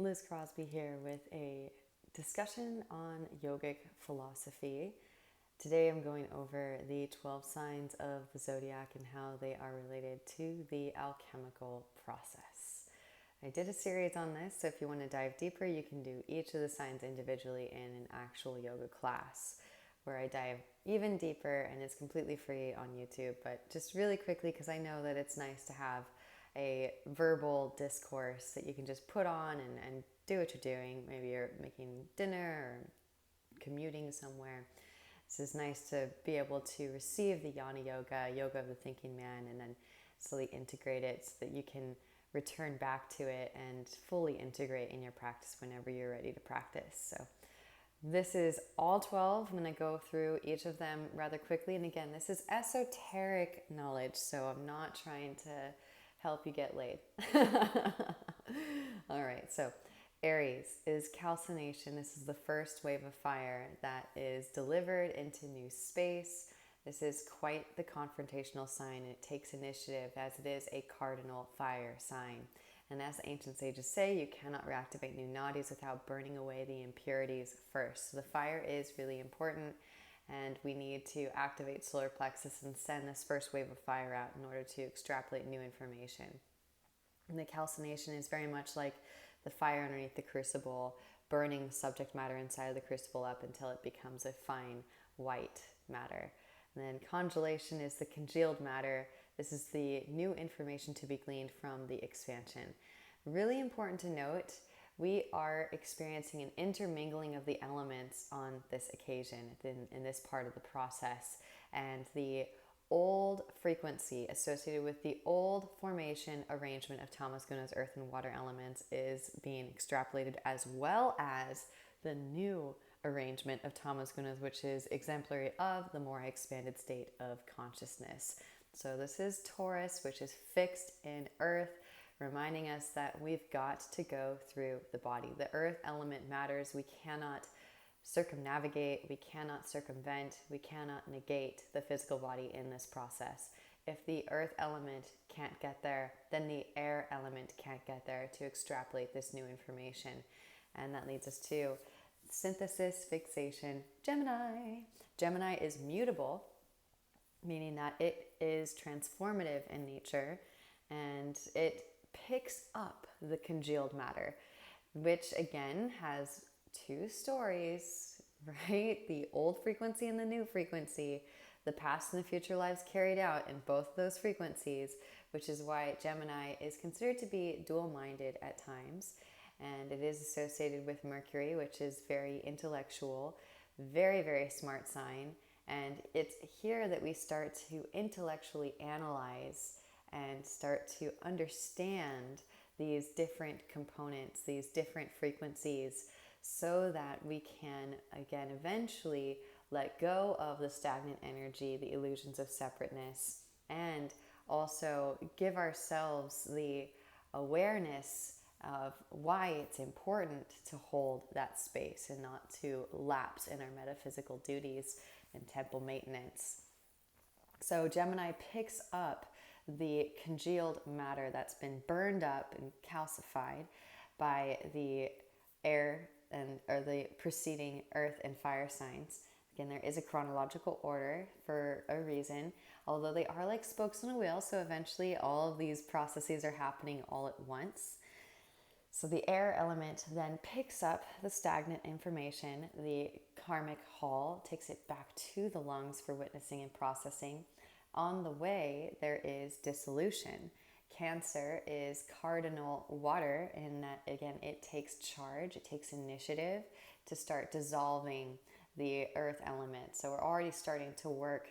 Liz Crosby here with a discussion on yogic philosophy. Today I'm going over the 12 signs of the Zodiac and how they are related to the alchemical process. I did a series on this, so if you want to dive deeper, you can do each of the signs individually in an actual yoga class where I dive even deeper, and it's completely free on YouTube. But just really quickly, because I know that it's nice to have a verbal discourse that you can just put on and do what you're doing. Maybe you're making dinner or commuting somewhere. This is nice to be able to receive the Yana Yoga, yoga of the thinking man, and then slowly integrate it so that you can return back to it and fully integrate in your practice whenever you're ready to practice. So this is all 12. I'm going to go through each of them rather quickly. And again, this is esoteric knowledge, so I'm not trying to help you get laid. All right, so Aries is calcination. This is the first wave of fire that is delivered into new space. This is quite the confrontational sign. It takes initiative as it is a cardinal fire sign. And as the ancient sages say, you cannot reactivate new nadis without burning away the impurities first. So the fire is really important, and we need to activate solar plexus and send this first wave of fire out in order to extrapolate new information. And the calcination is very much like the fire underneath the crucible, burning the subject matter inside of the crucible up until it becomes a fine white matter. And then congelation is the congealed matter. This is the new information to be gleaned from the expansion. Really important to note, we are experiencing an intermingling of the elements on this occasion, in this part of the process. And the old frequency associated with the old formation arrangement of Tamas Guna's earth and water elements is being extrapolated, as well as the new arrangement of Tamas Gunas, which is exemplary of the more expanded state of consciousness. So this is Taurus, which is fixed in earth, reminding us that we've got to go through the body. The earth element matters. We cannot circumnavigate, we cannot circumvent, we cannot negate the physical body in this process. If the earth element can't get there, then the air element can't get there to extrapolate this new information. And that leads us to synthesis, fixation, Gemini. Gemini is mutable, meaning that it is transformative in nature, and it picks up the congealed matter, which again has two stories, right? The old frequency and the new frequency, the past and the future lives carried out in both of those frequencies, which is why Gemini is considered to be dual-minded at times. And it is associated with Mercury, which is very intellectual, very, very smart sign. And it's here that we start to intellectually analyze and start to understand these different components, these different frequencies, so that we can, again, eventually let go of the stagnant energy, the illusions of separateness, and also give ourselves the awareness of why it's important to hold that space and not to lapse in our metaphysical duties and temple maintenance. So Gemini picks up the congealed matter that's been burned up and calcified by the air or the preceding earth and fire signs. Again, there is a chronological order for a reason, although they are like spokes on a wheel, so eventually all of these processes are happening all at once. So the air element then picks up the stagnant information. The karmic hall takes it back to the lungs for witnessing and processing. On the way, there is dissolution. Cancer is cardinal water in that, again, it takes charge, it takes initiative to start dissolving the earth element. So we're already starting to work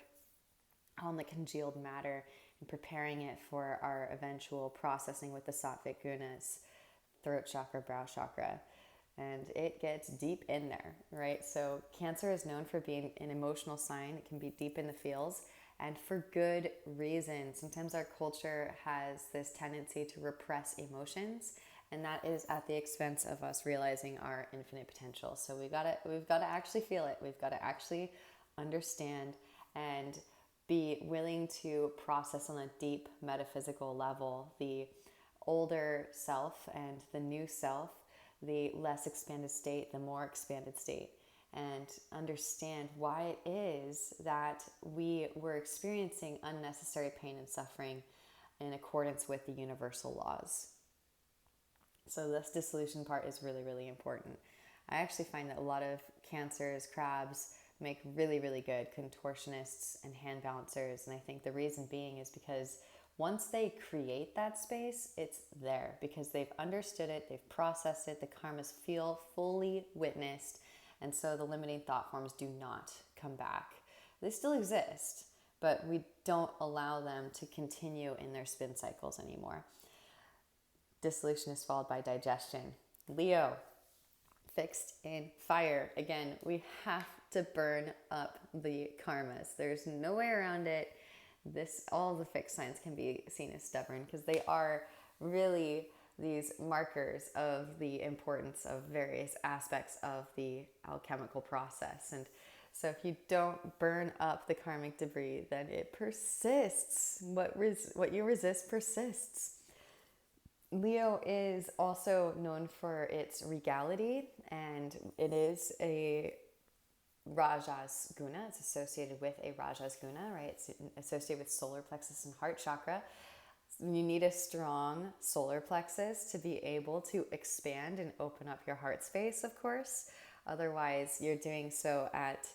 on the congealed matter and preparing it for our eventual processing with the sattvic gunas, throat chakra, brow chakra. And it gets deep in there, right? So Cancer is known for being an emotional sign. It can be deep in the feels, and for good reason. Sometimes our culture has this tendency to repress emotions, and that is at the expense of us realizing our infinite potential. So we've got to actually feel it. We've got to actually understand and be willing to process on a deep metaphysical level the older self and the new self, the less expanded state, the more expanded state, and understand why it is that we were experiencing unnecessary pain and suffering in accordance with the universal laws. So this dissolution part is really, really important. I actually find that a lot of cancers, crabs, make really, really good contortionists and hand balancers. And I think the reason being is because once they create that space, it's there because they've understood it, they've processed it, the karmas feel fully witnessed, and so the limiting thought forms do not come back. They still exist, but we don't allow them to continue in their spin cycles anymore. Dissolution is followed by digestion. Leo, fixed in fire. Again, we have to burn up the karmas. There's no way around it. All the fixed signs can be seen as stubborn because they are really these markers of the importance of various aspects of the alchemical process. And so if you don't burn up the karmic debris, then it persists. What you resist persists. Leo is also known for its regality, and it is a Rajas guna. It's associated with a Rajas guna, right? It's associated with solar plexus and heart chakra. You need a strong solar plexus to be able to expand and open up your heart space, of course. Otherwise, you're doing so at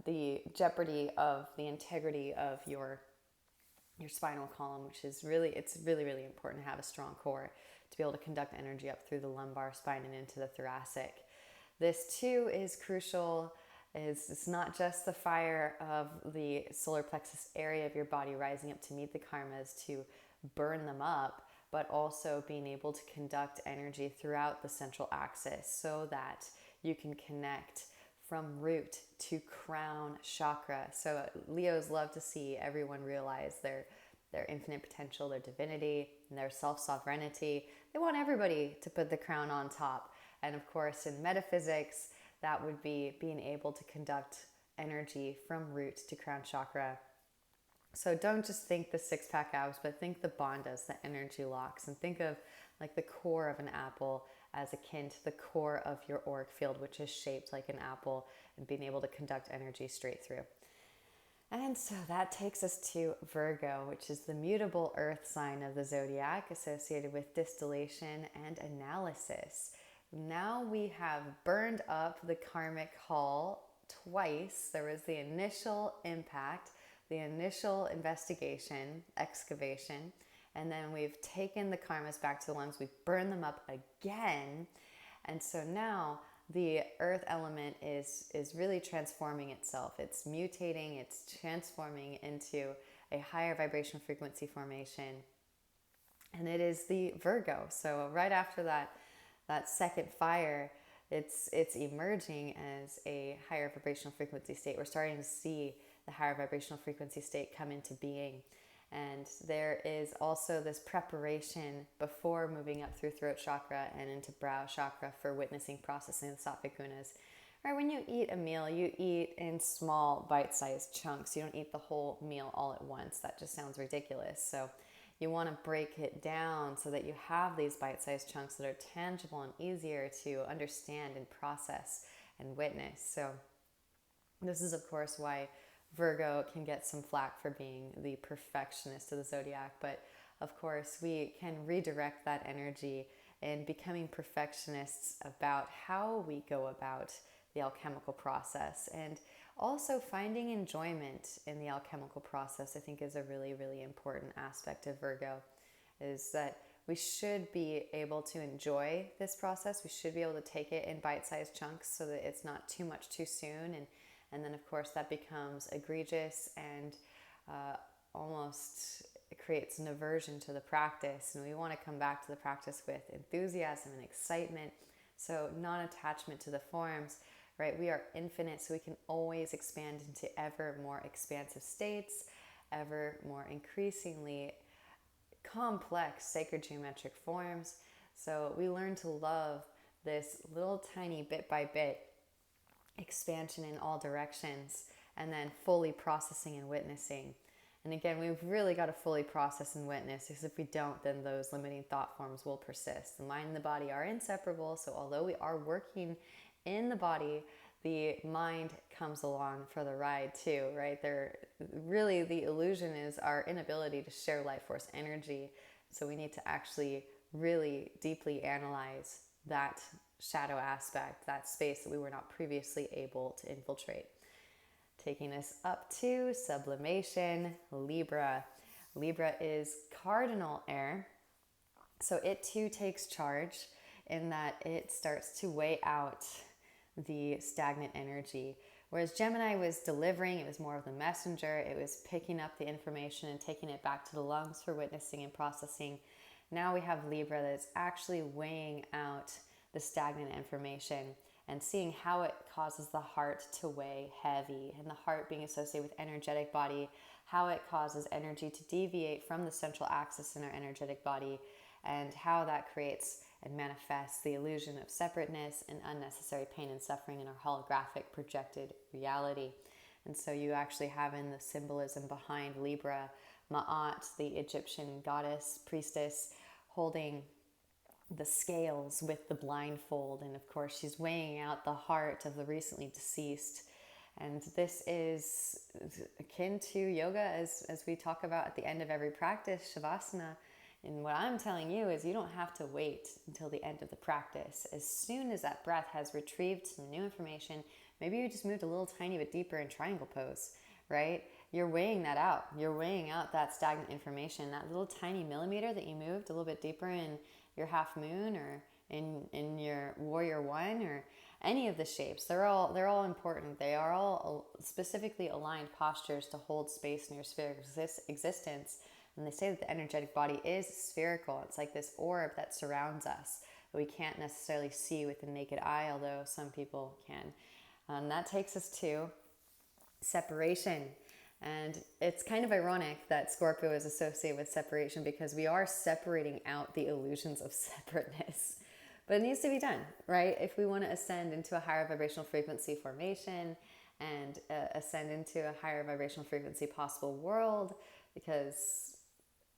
the jeopardy of the integrity of your spinal column, which is really important to have a strong core to be able to conduct energy up through the lumbar spine and into the thoracic. This too is crucial. It's not just the fire of the solar plexus area of your body rising up to meet the karmas to burn them up, but also being able to conduct energy throughout the central axis so that you can connect from root to crown chakra. So Leos love to see everyone realize their infinite potential, their divinity, and their self-sovereignty. They want everybody to put the crown on top. And of course, in metaphysics, that would be being able to conduct energy from root to crown chakra. So don't just think the six-pack abs, but think the bandhas, the energy locks, and think of like the core of an apple as akin to the core of your auric field, which is shaped like an apple, and being able to conduct energy straight through. And so that takes us to Virgo, which is the mutable earth sign of the zodiac, associated with distillation and analysis. Now we have burned up the karmic hull twice. There was the initial impact, the initial investigation, excavation, and then we've taken the karmas back to the ones, we've burned them up again. And so now the earth element is really transforming itself. It's mutating, it's transforming into a higher vibrational frequency formation. And it is the Virgo. So right after that second fire, it's emerging as a higher vibrational frequency state. We're starting to see the higher vibrational frequency state come into being. And there is also this preparation before moving up through throat chakra and into brow chakra for witnessing, processing the sattvic gunas. Right, when you eat a meal, you eat in small bite-sized chunks. You don't eat the whole meal all at once. That just sounds ridiculous. So you want to break it down so that you have these bite-sized chunks that are tangible and easier to understand and process and witness. So this is, of course, why Virgo can get some flack for being the perfectionist of the zodiac, but of course we can redirect that energy in becoming perfectionists about how we go about the alchemical process, and also finding enjoyment in the alchemical process. I think is a really, really important aspect of Virgo, is that we should be able to enjoy this process. We should be able to take it in bite-sized chunks so that it's not too much too soon, and then, of course, that becomes egregious and almost creates an aversion to the practice. And we want to come back to the practice with enthusiasm and excitement. So non-attachment to the forms, right? We are infinite, so we can always expand into ever more expansive states, ever more increasingly complex sacred geometric forms. So we learn to love this little tiny bit by bit expansion in all directions, and then fully processing and witnessing. And again, we've really got to fully process and witness, because if we don't, then those limiting thought forms will persist. The mind and the body are inseparable. So although we are working in the body, the mind comes along for the ride too, right? Really, the illusion is our inability to share life force energy. So we need to actually really deeply analyze that shadow aspect, that space that we were not previously able to infiltrate. Taking us up to sublimation, Libra. Libra is cardinal air. So it too takes charge in that it starts to weigh out the stagnant energy. Whereas Gemini was delivering, it was more of the messenger, it was picking up the information and taking it back to the lungs for witnessing and processing. Now we have Libra that's actually weighing out the stagnant information and seeing how it causes the heart to weigh heavy, and the heart being associated with energetic body, how it causes energy to deviate from the central axis in our energetic body, and how that creates and manifests the illusion of separateness and unnecessary pain and suffering in our holographic projected reality. And so you actually have in the symbolism behind Libra, Ma'at, the Egyptian goddess, priestess, holding the scales with the blindfold, and of course she's weighing out the heart of the recently deceased. And this is akin to yoga, as we talk about at the end of every practice, Shavasana. And what I'm telling you is you don't have to wait until the end of the practice. As soon as that breath has retrieved some new information, maybe you just moved a little tiny bit deeper in triangle pose, right? You're weighing that out. You're weighing out that stagnant information, that little tiny millimeter that you moved a little bit deeper in your half moon, or in your warrior one, or any of the shapes. They're all important. They are all specifically aligned postures to hold space in your spheric existence. And they say that the energetic body is spherical. It's like this orb that surrounds us that we can't necessarily see with the naked eye, although some people can. And that takes us to separation. And it's kind of ironic that Scorpio is associated with separation, because we are separating out the illusions of separateness. But it needs to be done, right? If we want to ascend into a higher vibrational frequency formation and ascend into a higher vibrational frequency possible world, because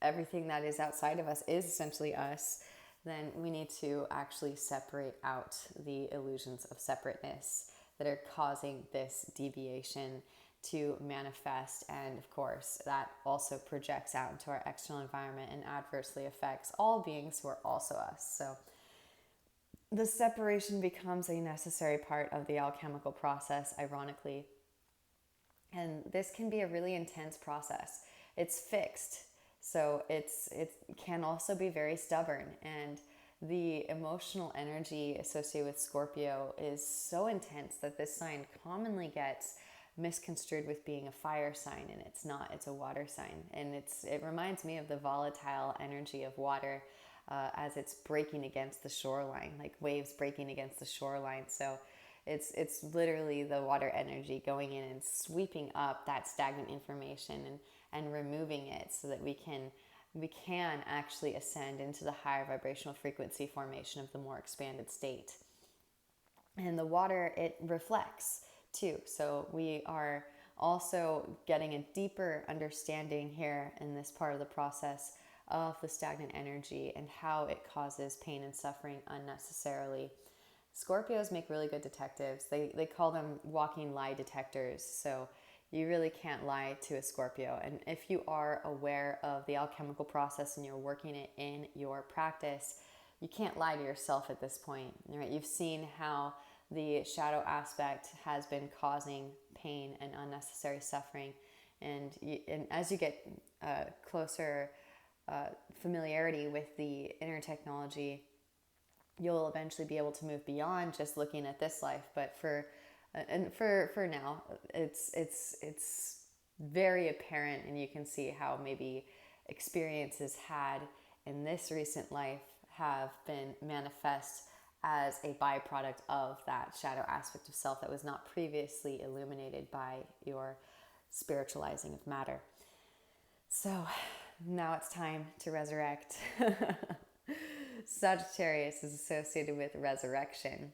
everything that is outside of us is essentially us, then we need to actually separate out the illusions of separateness that are causing this deviation to manifest. And of course, that also projects out into our external environment and adversely affects all beings who are also us. So the separation becomes a necessary part of the alchemical process, ironically. And this can be a really intense process. It's fixed, so it can also be very stubborn. And the emotional energy associated with Scorpio is so intense that this sign commonly gets misconstrued with being a fire sign, and it's not. It's a water sign, and it reminds me of the volatile energy of water as it's breaking against the shoreline, like waves breaking against the shoreline. So it's literally the water energy going in and sweeping up that stagnant information and removing it, so that we can actually ascend into the higher vibrational frequency formation of the more expanded state. And the water, it reflects too. So we are also getting a deeper understanding here in this part of the process of the stagnant energy and how it causes pain and suffering unnecessarily. Scorpios make really good detectives. They call them walking lie detectors. So you really can't lie to a Scorpio. And if you are aware of the alchemical process and you're working it in your practice, you can't lie to yourself at this point, right? You've seen how the shadow aspect has been causing pain and unnecessary suffering. And as you get closer familiarity with the inner technology, you'll eventually be able to move beyond just looking at this life. But for now, it's very apparent, and you can see how maybe experiences had in this recent life have been manifest as a byproduct of that shadow aspect of self that was not previously illuminated by your spiritualizing of matter. So now it's time to resurrect. Sagittarius is associated with resurrection.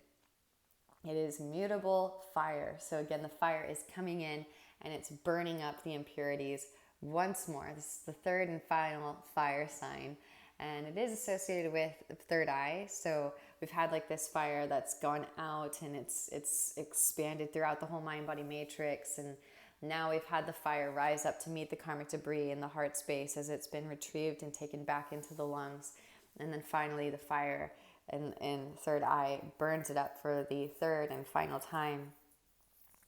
It is mutable fire. So again, the fire is coming in and it's burning up the impurities, once more. This is the third and final fire sign, and it is associated with the third eye. So we've had like this fire that's gone out, and it's expanded throughout the whole mind-body matrix, and now we've had the fire rise up to meet the karmic debris in the heart space as it's been retrieved and taken back into the lungs. And then finally the fire in third eye burns it up for the third and final time,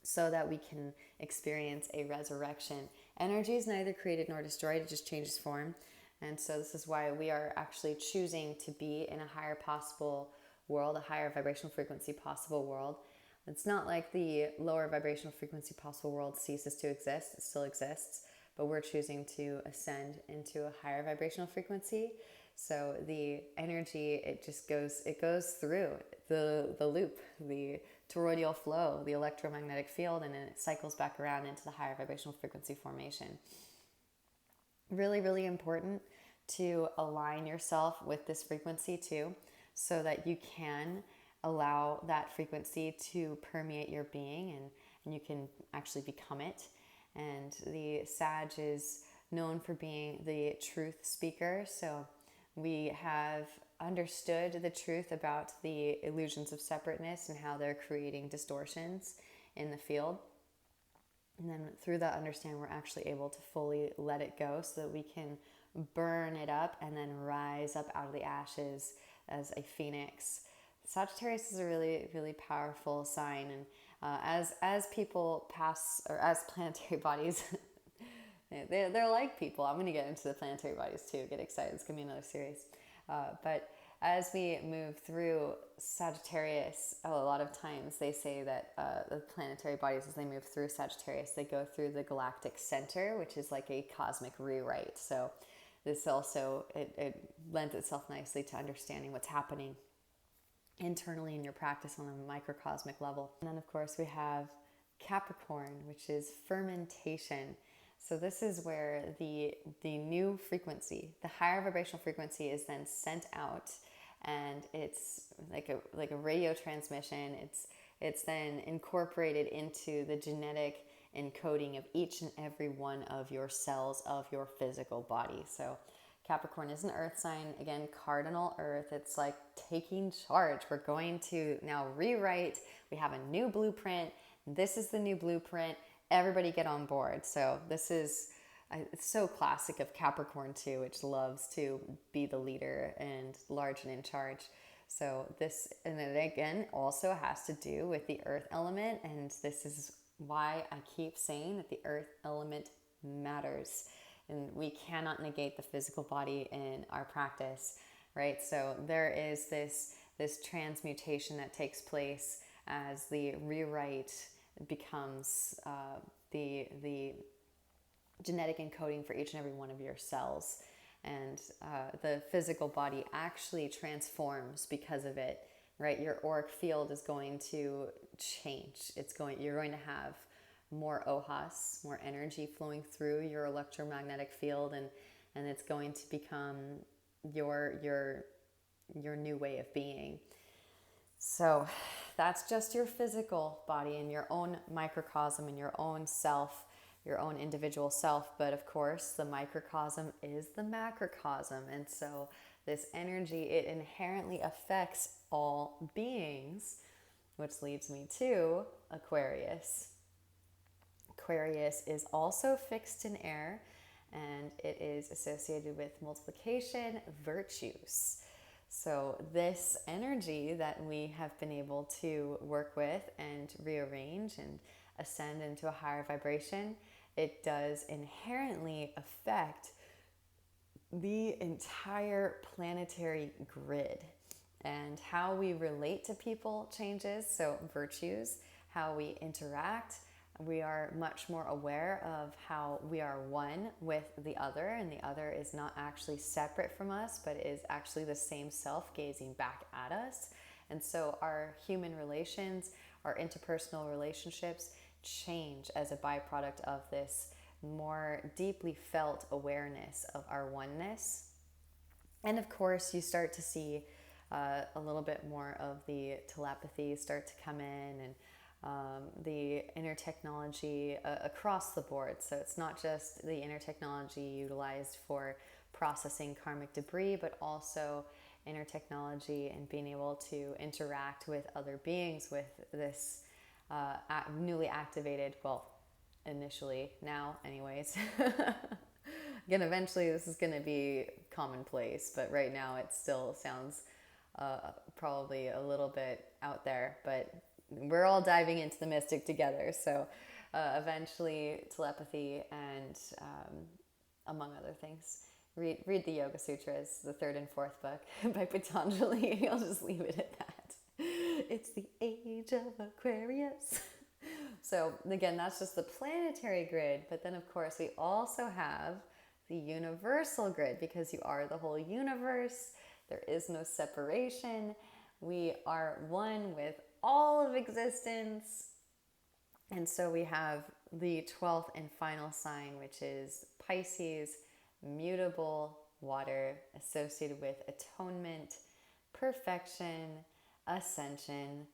so that we can experience a resurrection. Energy is neither created nor destroyed, it just changes form. And so this is why we are actually choosing to be in a higher possible world, a higher vibrational frequency possible world. It's not like the lower vibrational frequency possible world ceases to exist. It still exists, but we're choosing to ascend into a higher vibrational frequency. So the energy, it goes through the loop, the toroidal flow, the electromagnetic field, and then it cycles back around into the higher vibrational frequency formation. Really, really important to align yourself with this frequency too, so that you can allow that frequency to permeate your being, and you can actually become it. And the Sag is known for being the truth speaker. So we have understood the truth about the illusions of separateness and how they're creating distortions in the field. And then through that understanding, we're actually able to fully let it go so that we can burn it up and then rise up out of the ashes as a phoenix. Sagittarius is a really, really powerful sign. And as people pass, or as planetary bodies, they're like people. I'm going to get into the planetary bodies too. Get excited. It's going to be another series. But as we move through Sagittarius, a lot of times they say that the planetary bodies, as they move through Sagittarius, they go through the galactic center, which is like a cosmic rewrite. So this also, it lends itself nicely to understanding what's happening internally in your practice on a microcosmic level. And then of course we have Capricorn, which is fermentation. So this is where the new frequency, the higher vibrational frequency, is then sent out, and it's like a radio transmission. It's then incorporated into the genetic encoding of each and every one of your cells of your physical body. So Capricorn is an earth sign, again, cardinal earth. It's like taking charge. We're going to now rewrite. We have a new blueprint. This is the new blueprint. Everybody get on board. So this is, it's so classic of Capricorn too, which loves to be the leader and large and in charge. So this, and then again, also has to do with the earth element. And this is why I keep saying that the earth element matters. And we cannot negate the physical body in our practice, right? So there is this transmutation that takes place as the rewrite becomes the genetic encoding for each and every one of your cells. And the physical body actually transforms because of it, right? Your auric field is going to change. You're going to have more ohas, more energy flowing through your electromagnetic field, and it's going to become your new way of being. So that's just your physical body and your own microcosm and your own self, your own individual self. But of course, the microcosm is the macrocosm. And so this energy, it inherently affects all beings, which leads me to Aquarius. Aquarius is also fixed in air, and it is associated with multiplication, virtues. So this energy that we have been able to work with and rearrange and ascend into a higher vibration, it does inherently affect the entire planetary grid, and how we relate to people changes. So virtues, how we interact. We are much more aware of how we are one with the other, and the other is not actually separate from us, but is actually the same self gazing back at us. And so our human relations, our interpersonal relationships change as a byproduct of this more deeply felt awareness of our oneness. And of course, you start to see a little bit more of the telepathy start to come in, and the inner technology across the board. So it's not just the inner technology utilized for processing karmic debris, but also inner technology and being able to interact with other beings with this newly activated, well, initially, now anyways. Again, eventually this is going to be commonplace, but right now it still sounds probably a little bit out there, but we're all diving into the mystic together. So eventually telepathy and among other things. Read the Yoga Sutras, the 3rd and 4th book by Patanjali. I'll just leave it at that. It's the age of Aquarius. So again, that's just the planetary grid. But then of course we also have the universal grid, because you are the whole universe. There is no separation. We are one with all of existence. And so we have the 12th and final sign, which is Pisces, mutable water, associated with atonement, perfection, ascension,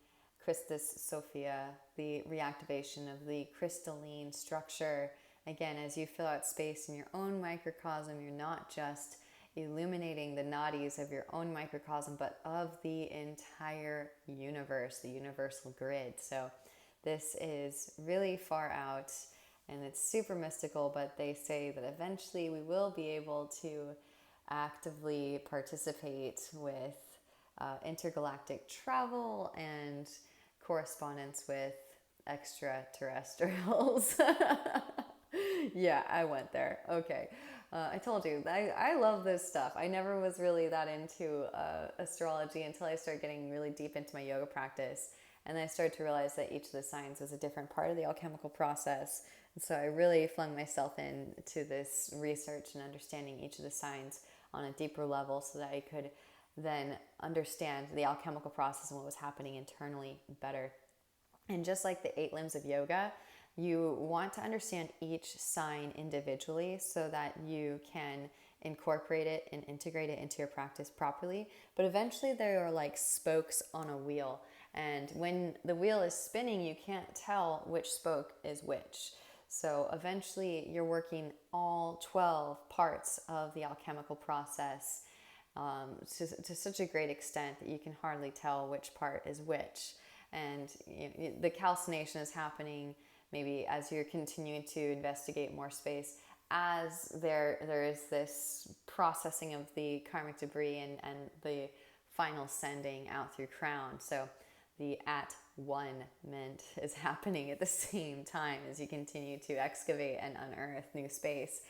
Christus Sophia, the reactivation of the crystalline structure. Again, as you fill out space in your own microcosm, you're not just illuminating the nadis of your own microcosm, but of the entire universe, the universal grid. So this is really far out and it's super mystical, but they say that eventually we will be able to actively participate with intergalactic travel and correspondence with extraterrestrials. Yeah, I went there. Okay. I told you, I love this stuff. I never was really that into astrology until I started getting really deep into my yoga practice. And I started to realize that each of the signs was a different part of the alchemical process. And so I really flung myself into this research and understanding each of the signs on a deeper level so that I could then understand the alchemical process and what was happening internally better. And just like the 8 limbs of yoga, you want to understand each sign individually so that you can incorporate it and integrate it into your practice properly. But eventually they are like spokes on a wheel. And when the wheel is spinning, you can't tell which spoke is which. So eventually you're working all 12 parts of the alchemical process to such a great extent that you can hardly tell which part is which. And the calcination is happening maybe as you're continuing to investigate more space, as there is this processing of the karmic debris and the final sending out through crown. So the at-one-ment is happening at the same time as you continue to excavate and unearth new space.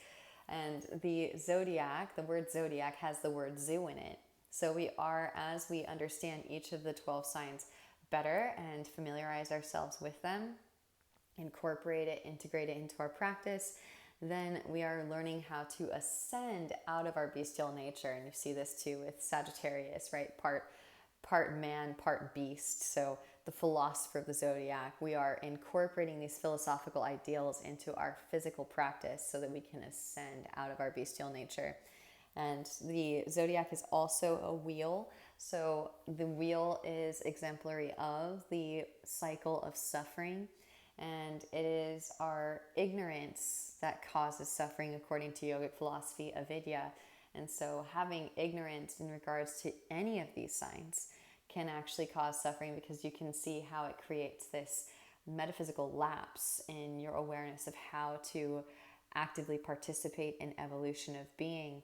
And the zodiac, the word zodiac has the word zoo in it. So we are, as we understand each of the 12 signs better and familiarize ourselves with them, incorporate it, integrate it into our practice, then we are learning how to ascend out of our bestial nature. And you see this too with Sagittarius, right? Part man, part beast. So the philosopher of the zodiac, we are incorporating these philosophical ideals into our physical practice so that we can ascend out of our bestial nature. And the zodiac is also a wheel. So the wheel is exemplary of the cycle of suffering. And it is our ignorance that causes suffering according to yogic philosophy, avidya. And so having ignorance in regards to any of these signs can actually cause suffering, because you can see how it creates this metaphysical lapse in your awareness of how to actively participate in evolution of being.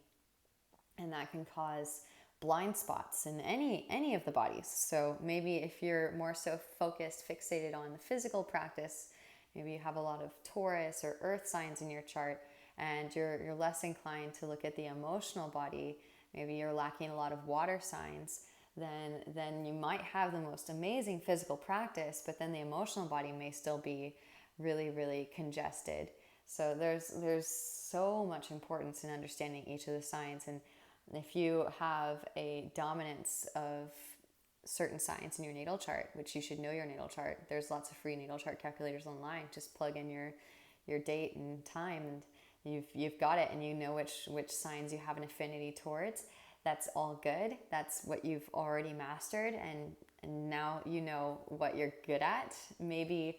And that can cause blind spots in any of the bodies. So maybe if you're more so focused, fixated on the physical practice, maybe you have a lot of Taurus or earth signs in your chart, and you're less inclined to look at the emotional body, maybe you're lacking a lot of water signs, then you might have the most amazing physical practice, but then the emotional body may still be really, really congested. So there's so much importance in understanding each of the signs. And if you have a dominance of certain signs in your natal chart, which you should know your natal chart, there's lots of free natal chart calculators online. Just plug in your date and time, and you've got it, and you know which signs you have an affinity towards. That's all good. That's what you've already mastered, and now you know what you're good at. Maybe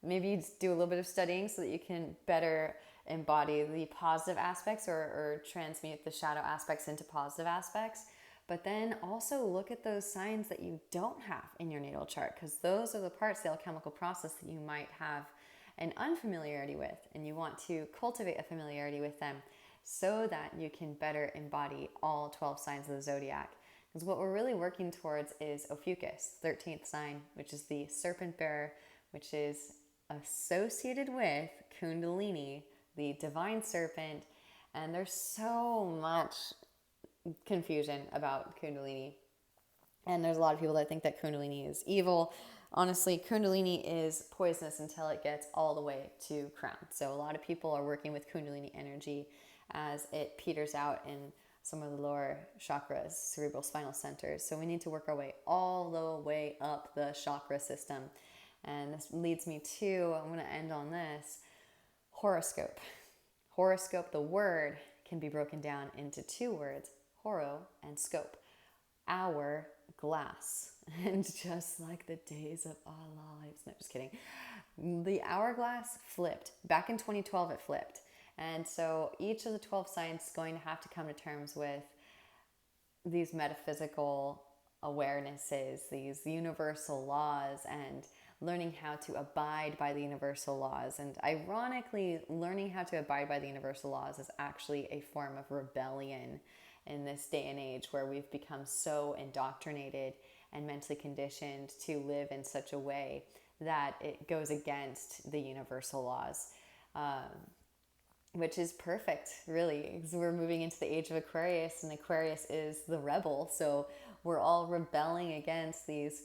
you do a little bit of studying so that you can better embody the positive aspects, or transmute the shadow aspects into positive aspects. But then also look at those signs that you don't have in your natal chart, because those are the parts of the alchemical process that you might have an unfamiliarity with, and you want to cultivate a familiarity with them so that you can better embody all 12 signs of the zodiac. Because what we're really working towards is Ophiuchus, 13th sign, which is the serpent bearer, which is associated with Kundalini, the divine serpent. And there's so much confusion about Kundalini. And there's a lot of people that think that Kundalini is evil. Honestly, Kundalini is poisonous until it gets all the way to crown. So a lot of people are working with Kundalini energy as it peters out in some of the lower chakras, cerebral spinal centers. So we need to work our way all the way up the chakra system. And this leads me to, I'm going to end on this, horoscope. Horoscope, the word, can be broken down into two words, horo and scope. Hour glass. And just like the days of our lives, no, just kidding. The hourglass flipped. Back in 2012, it flipped. And so each of the 12 signs is going to have to come to terms with these metaphysical awarenesses, these universal laws, and learning how to abide by the universal laws. And ironically, learning how to abide by the universal laws is actually a form of rebellion in this day and age, where we've become so indoctrinated and mentally conditioned to live in such a way that it goes against the universal laws, which is perfect, really, because we're moving into the age of Aquarius, and Aquarius is the rebel. So we're all rebelling against these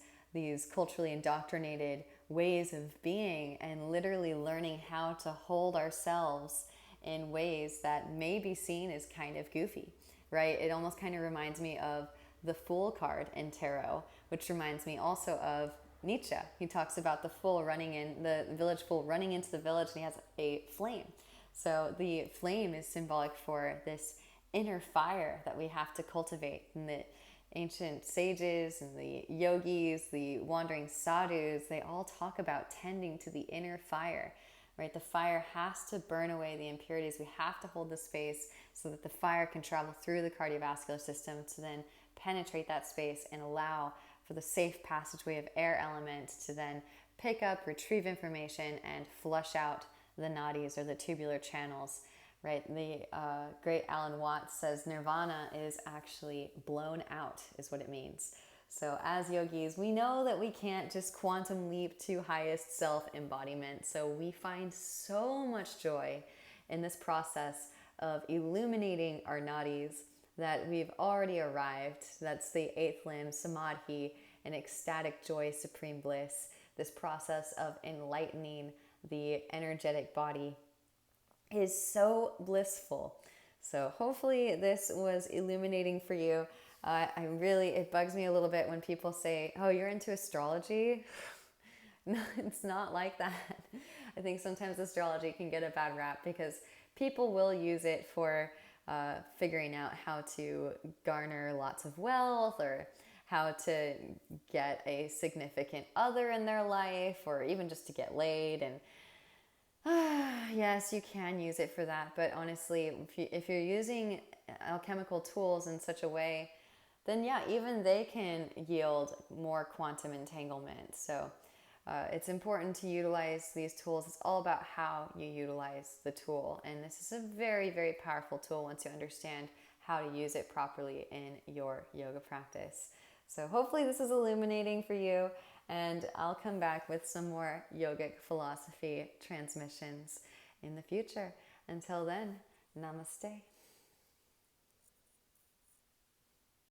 culturally indoctrinated ways of being, and literally learning how to hold ourselves in ways that may be seen as kind of goofy, right? It almost kind of reminds me of the Fool card in tarot, which reminds me also of Nietzsche. He talks about the village fool running into the village, and he has a flame. So the flame is symbolic for this inner fire that we have to cultivate. And the ancient sages and the yogis, the wandering sadhus, they all talk about tending to the inner fire, right? The fire has to burn away the impurities. We have to hold the space so that the fire can travel through the cardiovascular system to then penetrate that space and allow for the safe passageway of air elements to then pick up, retrieve information, and flush out the nadis, or the tubular channels, right? The great Alan Watts says nirvana is actually blown out, is what it means. So as yogis, we know that we can't just quantum leap to highest self embodiment. So we find so much joy in this process of illuminating our nadis, that we've already arrived. That's the eighth limb, samadhi, an ecstatic joy, supreme bliss. This process of enlightening the energetic body is so blissful. So hopefully this was illuminating for you. It bugs me a little bit when people say, oh, you're into astrology. No, it's not like that. I think sometimes astrology can get a bad rap because people will use it for figuring out how to garner lots of wealth, or how to get a significant other in their life, or even just to get laid. And yes, you can use it for that. But honestly, if you're using alchemical tools in such a way, then yeah, even they can yield more quantum entanglement. So it's important to utilize these tools. It's all about how you utilize the tool. And this is a very, very powerful tool once you understand how to use it properly in your yoga practice. So hopefully this is illuminating for you, and I'll come back with some more yogic philosophy transmissions in the future. Until then, namaste.